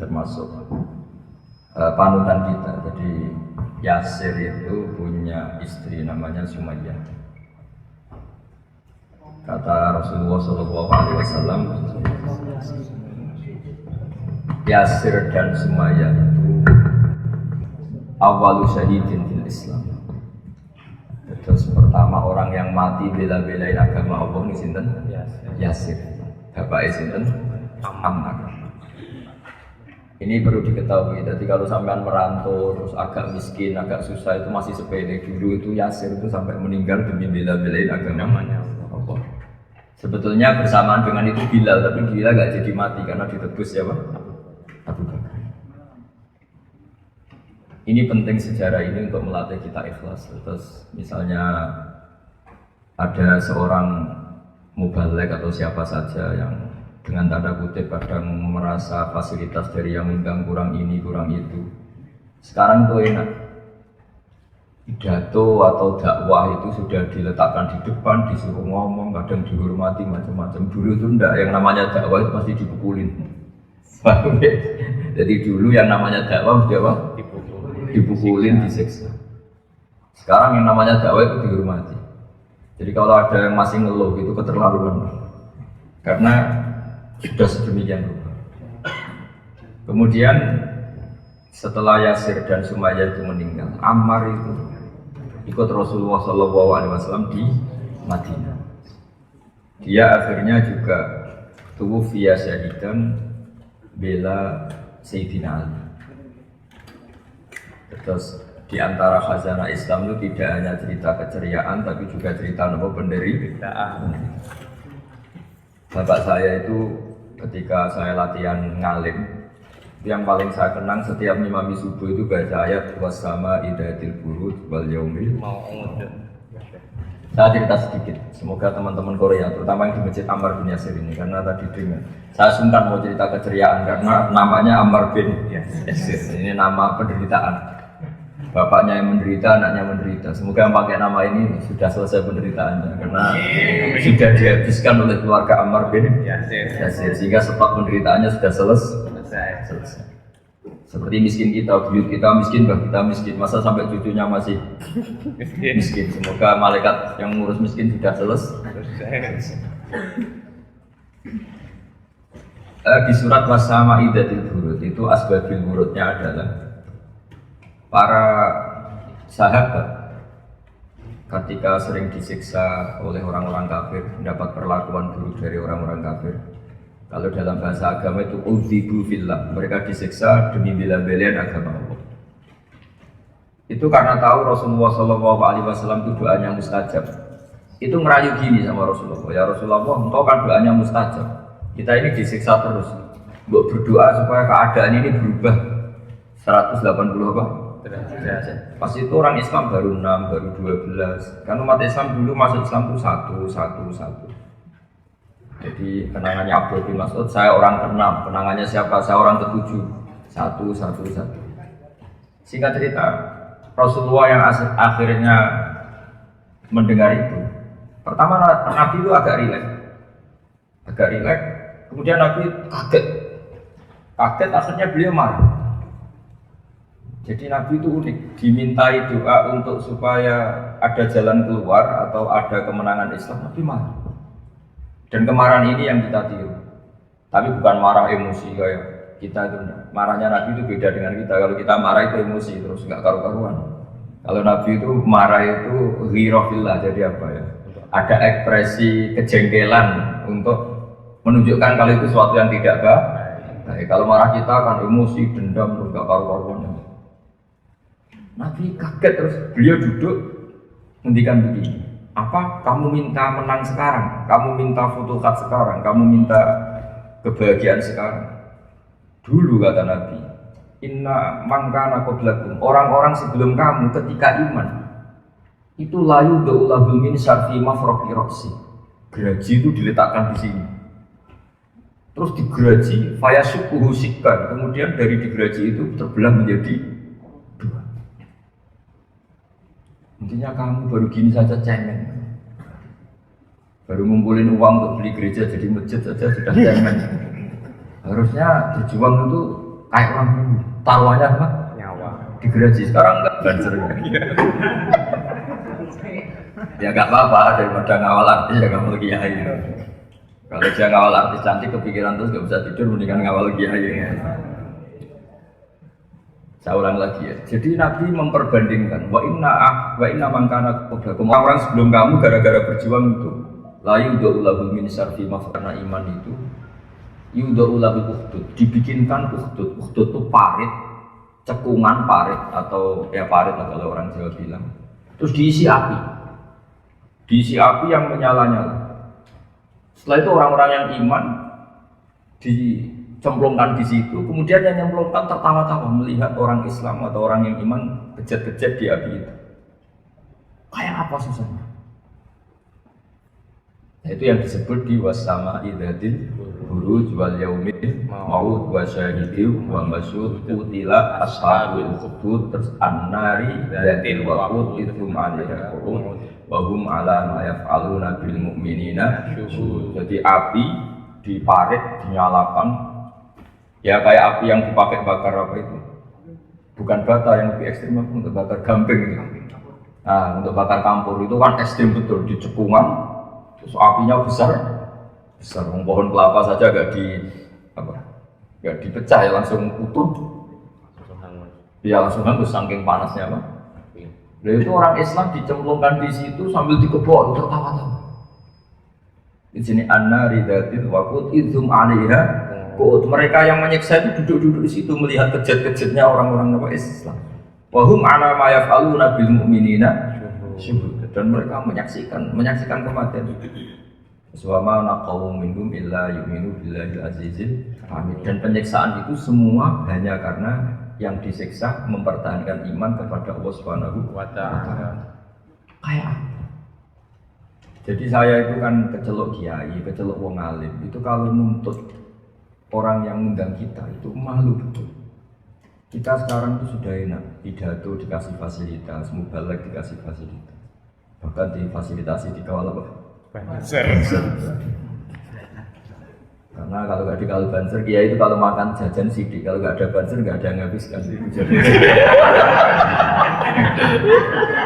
termasuk panutan kita. Jadi Yasir itu punya istri namanya Sumayyah. Kata Rasulullah SAW, Yasir dan Sumayyah itu awalu syahidin fil Islam. Terus pertama orang yang mati bela-belain agama Allah ini sinten? Yasir. Bapaknya sinten? Ammar. Ini perlu diketahui. Jadi kalau sampean merantau terus agak miskin, agak susah itu masih sepele. Dulu itu Yasir itu sampai meninggal demi bela-belain agama Allah. Sebetulnya bersamaan dengan itu Bilal, tapi Bilal gak jadi mati karena ditebus ya Pak? Abu Bakar. Ini penting sejarah ini untuk melatih kita ikhlas. Terus misalnya ada seorang mubaligh atau siapa saja yang dengan tanda kutip kadang merasa fasilitas dari yang undang kurang ini kurang itu. Sekarang tuh enak, pidato atau dakwah itu sudah diletakkan di depan, disuruh ngomong, kadang dihormati macam-macam. Dulu itu enggak, yang namanya dakwah itu pasti dipukulin. Jadi dulu yang namanya dakwah mesti apa? Dipukulin, disiksa. Sekarang yang namanya dakwah itu dihormati. Jadi kalau ada yang masih ngeluh itu keterlaluan. Karena sudah sedemikian rupa. Kemudian setelah Yasir dan Sumayyah itu meninggal, Ammar itu ikut Rasulullah SAW di Madinah. Dia akhirnya juga tuwfiya syahidan bela Sayyidina Ali. Terus di antara khazanah Islam itu tidak hanya cerita keceriaan tapi juga cerita penderitaan. Bapak saya itu ketika saya latihan ngalim, yang paling saya kenang setiap ngimami subuh itu baca ayat wasama idatil buruj wal yaumil mau'ud. Saya cerita sedikit, semoga teman-teman Korea, terutama yang di Masjid Ammar bin Yasir ini, karena tadi dengar saya sungkan mau cerita keceriaan karena namanya Ammar bin Yasir, ini nama penderitaan. Bapaknya yang menderita, anaknya menderita. Semoga yang pakai nama ini sudah selesai penderitaannya, karena sudah dihabiskan oleh keluarga Ammar bin Yasir, sehingga stok penderitaannya sudah selesai. Seperti miskin kita, buyut kita miskin, bah kita miskin. Masa sampai cucunya masih miskin? Semoga malaikat yang ngurus miskin sudah selesai. Di surat wasama idatil burud itu asbabil burudnya adalah para sahabat ketika sering disiksa oleh orang-orang kafir, mendapat perlakuan buruk dari orang-orang kafir. Kalau dalam bahasa agama itu udzibu fillah, mereka disiksa demi bela-belain agama Allah. Itu karena tahu Rasulullah SAW itu doanya mustajab. Itu ngerayu gini sama Rasulullah, ya Rasulullah, engkau kan doanya mustajab. Kita ini disiksa terus. Mbok berdoa supaya keadaan ini berubah 180 apa? Pas itu orang Islam baru 6, baru 12. Kan umat Islam dulu masuk Islam itu satu. Jadi kenangannya Abdul bin Mas'ud, saya orang ke-6, kenangannya siapa? Saya orang ke-7. Satu. Singkat cerita, Rasulullah yang akhirnya mendengar itu, pertama Nabi itu agak rileks. Kemudian Nabi kaget, akhirnya beliau marah. Jadi Nabi itu unik, dimintai doa untuk supaya ada jalan keluar atau ada kemenangan Islam, Nabi marah. Dan kemarahan ini yang kita tiru. Tapi bukan marah emosi kayak kita itu. Marahnya Nabi itu beda dengan kita. Kalau kita marah itu emosi terus nggak karu-karuan. Kalau Nabi itu marah itu ghirafillah, jadi apa ya? Ada ekspresi kejengkelan untuk menunjukkan kalau itu sesuatu yang tidak baik. Kalau marah kita kan emosi, dendam, terus nggak karu-karuan. Nabi kaget terus beliau duduk ngendikan begini. Apa kamu minta menang sekarang? Kamu minta futuhat sekarang? Kamu minta kebahagiaan sekarang? Dulu kata Nabi, inna mangkana qablakum, orang-orang sebelum kamu ketika iman itu layu da'ulahul min syarfi mafroqi roksi, geraji itu diletakkan di sini, terus digeraji fayasukuhu sikkan, kemudian dari digeraji itu terbelah menjadi 2. Intinya kamu baru gini saja cemen, baru ngumpulin uang untuk beli gereja jadi masjid saja sudah cemen. Harusnya berjuang itu kayak orang dulu. Taruhannya apa? Nyawa. Digereji sekarang enggak banser. Ya nggak apa-apa, daripada ngawal artis ya ngawal kiai. Kalau dia ngawal artis cantik kepikiran terus nggak bisa tidur, mendingan ngawal kiai. Saya ulang lagi ya. Jadi Nabi memperbandingkan wa inna mangkana qablakum, orang sebelum kamu gara-gara berjuang itu la yudha'ulahu min syarfi karena iman itu yudha'ulahu ukhdud, dibikinkan ukhdud. Ukhdud itu parit, cekungan parit atau ya parit lah kalau orang Jawa bilang. Terus diisi api yang menyala-nyala. Setelah itu orang-orang yang iman dicemplungkan di situ, kemudian yang nyemplungkan tertawa-tawa melihat orang Islam atau orang yang iman kejat-kejat di api itu. Kayak apa susahnya? Nah, itu yang disebut di wasama idzatil buruj wal yaumil maut wa syahidin wa masyhud utila ashabul ukhdud terus annari dzatil waqud itsum alaiha qurun wa hum ala ma yaf'aluna bil mu'minina syuhud. Jadi api diparit, dinyalakan ya kayak api yang dipakai bakar apa itu? Bukan bata, yang lebih ekstrim untuk bakar gamping itu. Nah, untuk bakar kampur itu kan ekstrim betul, di cekungan terus apinya besar, pohon kelapa saja gak dipecah ya langsung utuh, ya langsung hangus saking panasnya Pak. Lalu itu orang Islam dicemplungkan di situ sambil dikebok tertawa-tawa. Di sini an-nari dzatil waqud idzum 'alaiha qud. Mereka yang menyiksa itu duduk-duduk di situ melihat kejat-kejatnya orang-orang Islam. Wa hum 'ala ma yaf'aluna bil mu'minina syuhud. Dan mereka menyaksikan kematian itu. Suwama naqawum minhum illa yu'minu billahil azizil hamid. Dan penyiksaan itu semua hanya karena yang disiksa mempertahankan iman kepada Allah Subhanahu wa ta'ala. Kayak apa? Jadi saya itu kan kecelok kiai, kecelok wong alim. Itu kalau nuntut orang yang undang kita itu malu betul. Kita sekarang itu sudah enak, pidato dikasih fasilitas, mubalek dikasih fasilitas. Bahkan difasilitasi dikawal apa? Banser. Karena kalau nggak dikawal banser, kiai itu kalau makan jajan sidik, kalau nggak ada banser nggak ada yang habiskan.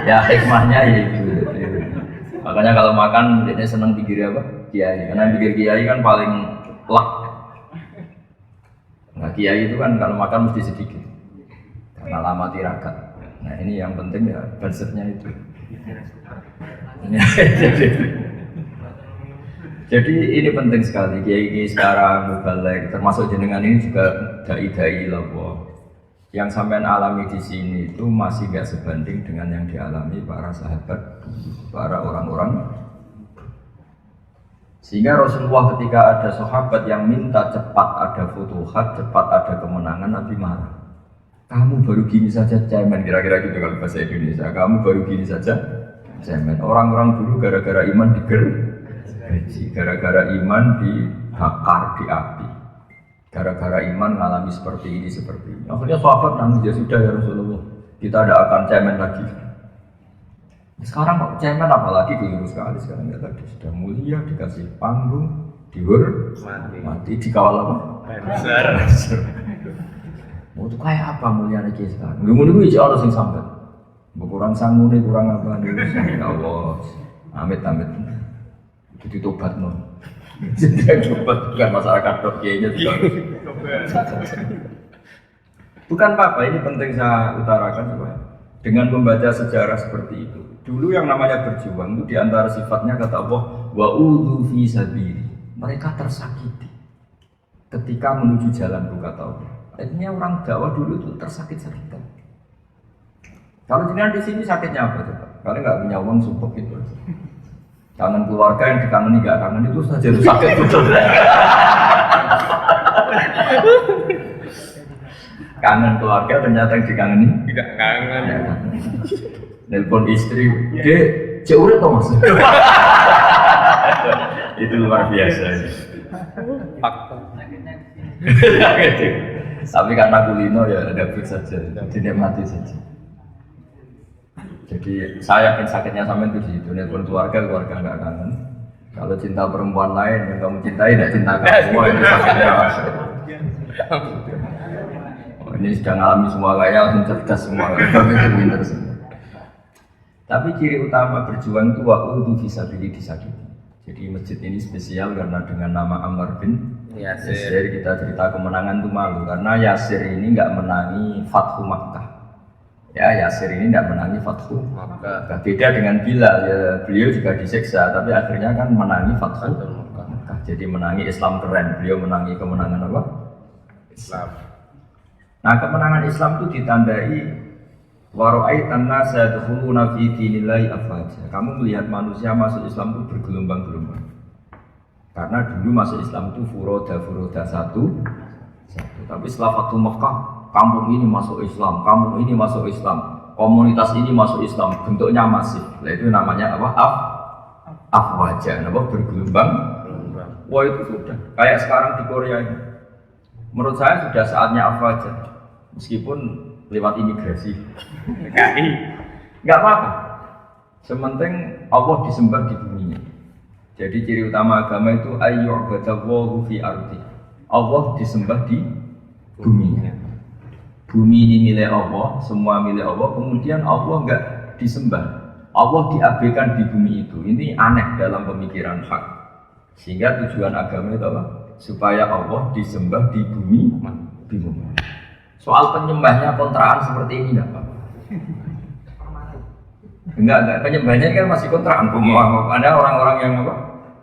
Ya hikmahnya ya itu. Makanya kalau makan dia senang pikir apa? Kiai. Karena pikir kiai kan paling lak. Nah kiai itu kan kalau makan mesti sedikit. Karena lama tirakat. Nah ini yang penting ya bansernya itu. Jadi ini penting sekali, kiai sekarang mubalek, termasuk jenengan ini juga dai-dai loh. Yang sampean alami di sini itu masih gak sebanding dengan yang dialami para sahabat, para orang-orang. Sehingga Rasulullah ketika ada sahabat yang minta cepat ada futuhat, cepat ada kemenangan, Nabi marah. Kamu baru gini saja cemen, kira-kira gitu kalau bahasa Indonesia. Kamu baru gini saja cemen. Orang-orang dulu gara-gara iman digergaji, gara-gara iman dibakar di api, gara-gara iman mengalami seperti ini. Akhirnya sahabat nangis, ya sudah ya Rasulullah, kita tidak akan cemen lagi. Sekarang kok cemen apalagi keliru sekali sekarang ya tadi sudah mulia dikasih panggung, mati dikawal apa? Besar. Mau tuh kayak apa mulia lagi sekarang? Nunggu aja Allah sing sampai. Kurang sanggup nih, kurang apa nih? Ya Allah, amit. Itu tobat non. Jadi tobat bukan masyarakat dok kiainya juga. Bukan apa-apa, ini penting saya utarakan supaya dengan membaca sejarah seperti itu. Dulu yang namanya berjuang itu diantara sifatnya kata Allah wa udhu fi sabili. Mereka tersakiti ketika menuju jalan kata Allah. Artinya orang dakwah dulu itu tersakit-sakitan. Kalau jenengan di sini sakitnya apa coba? Kalau nggak punya uang support gitu. Kangen keluarga yang dikangeni nggak kangen itu saja itu sakit betul. Kangen keluarga ternyata yang dikangeni Tidak kangen. Nelpon istri, cek urut toh mas. Itu luar biasa. Fakta. Tapi karena kulino ya ada break saja, dinikmati saja. Jadi saya yakin sakitnya sampai itu di situ. Nelpon keluarga nggak kangen. Kalau cinta perempuan lain yang kamu cintai tidak cinta kamu, itu sakitnya. Ini sudah ngalami semua kaya, langsung cerdas semua, pinter semua. Tapi ciri utama berjuang itu waktu fisabilillah disakiti. Jadi masjid ini spesial karena dengan nama Ammar bin Yasir kita cerita kemenangan itu malu karena Yasir ini nggak menangi Fathu Makkah. Ya Yasir ini nggak menangi Fathu Makkah. Beda dengan Bilal, ya, beliau juga disiksa tapi akhirnya kan menangi Fathu Makkah. Jadi menangi Islam keren, beliau menangi kemenangan apa? Islam. Nah kemenangan Islam itu ditandai wara'aitan nasa yadkhuluna fi dinillahi afwaja. Kamu melihat manusia masuk Islam itu bergelombang-gelombang. Karena dulu masuk Islam itu furoda satu. Tapi setelah Fathu Makkah, kampung ini masuk Islam, kampung ini masuk Islam, komunitas ini masuk Islam, bentuknya masif. Nah itu namanya apa? Afwaja, apa? Bergelombang. Wah itu sudah kayak sekarang di Korea ini. Menurut saya sudah saatnya afwaja, meskipun lewat imigrasi. PKI. Enggak apa-apa. Sementing Allah disembah di buminya. Jadi ciri utama agama itu ayyu'badallahu fi ardi. Allah disembah di buminya. Bumi ini milik Allah, semua milik Allah, kemudian Allah enggak disembah. Allah diabaikan di bumi itu. Ini aneh dalam pemikiran hak. Sehingga tujuan agama itu apa? Supaya Allah disembah di bumi. Soal penyembahnya kontraan seperti ini enggak apa-apa. Enggak, penyembahnya kan masih kontraan. Ada orang-orang yang apa?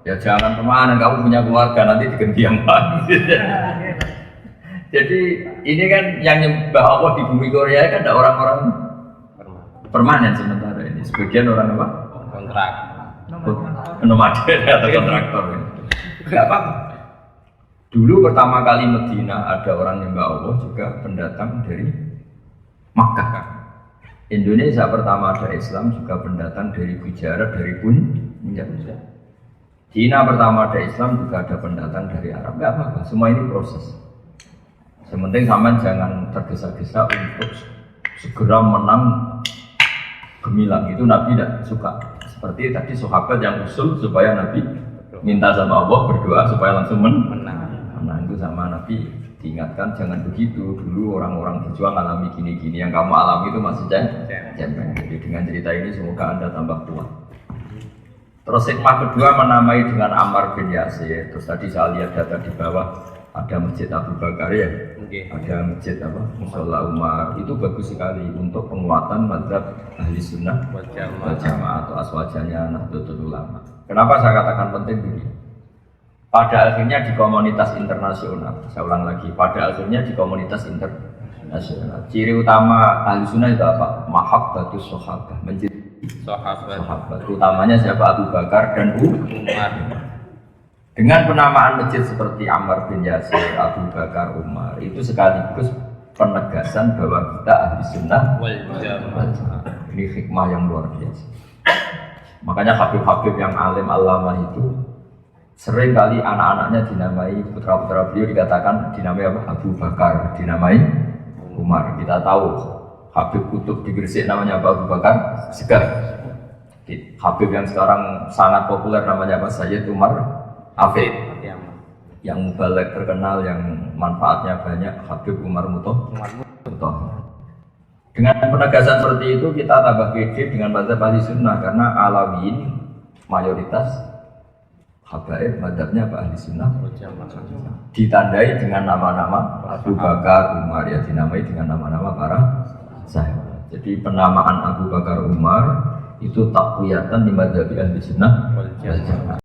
Ya jangan permanen, kamu punya keluarga nanti diganti yang lain. Jadi ini kan yang nyembah Allah di bumi Korea kan ada orang-orang permanen sementara ini. Sebagian orang apa? Kontrak. Nomaden atau kontraktor. Enggak apa-apa. Dulu pertama kali Medina ada orang nyembah Allah juga pendatang dari Makkah. Indonesia pertama ada Islam juga pendatang dari Gujarat, dari Punjab. Cina pertama ada Islam juga ada pendatang dari Arab. Enggak apa-apa, semua ini proses. Sementing sampean jangan tergesa-gesa untuk segera menang gemilang. Itu Nabi tidak suka. Seperti tadi sahabat yang usul supaya Nabi minta sama Allah berdoa supaya langsung menang. Nah itu sama Nabi diingatkan jangan begitu. Dulu orang-orang berjuang alami gini-gini, yang kamu alami itu masih jempeng. Jadi dengan cerita ini semoga Anda tambah kuat. Terus hikmah kedua menamai dengan Ammar bin Yasir. Terus tadi saya lihat data di bawah ada Masjid Abu Bakar ya, ada Masjid apa? Mushola Umar. Itu bagus sekali untuk penguatan mazhab ahli sunnah wal jamaah atau aswajanya Nahdlatul Ulama. Kenapa saya katakan penting begini? Pada akhirnya di komunitas internasional, saya ulang lagi, pada akhirnya di komunitas internasional, ciri utama ahli sunnah itu apa? Mahabbatus sahabah, mencintai sahabat. Utamanya siapa? Abu Bakar dan Umar. Dengan penamaan masjid seperti Ammar bin Yasir, Abu Bakar, Umar, itu sekaligus penegasan bahwa kita ahli sunnah wal jamaah. Ini hikmah yang luar biasa. Makanya habib-habib yang alim alama itu sering kali anak-anaknya dinamai, putra-putra beliau dikatakan dinamai apa? Abu Bakar, dinamai Umar. Kita tahu Habib Kutub di Gresik namanya apa? Abu Bakar Segar. Habib yang sekarang sangat populer namanya apa? Sayyid Umar Afid. Yang mubalek terkenal, yang manfaatnya banyak, Habib Umar Mutoh. Dengan penegasan seperti itu kita tambah pede dengan mazhab ahli sunnah karena Alawiyin mayoritas habaib madhabnya Pak ahli sunnah ditandai dengan nama-nama Abu Bakar, Umar, ya dinamai dengan nama-nama para sahabat. Jadi penamaan Abu Bakar, Umar itu takwiyatan di madhab ahli sunnah wal jamaah.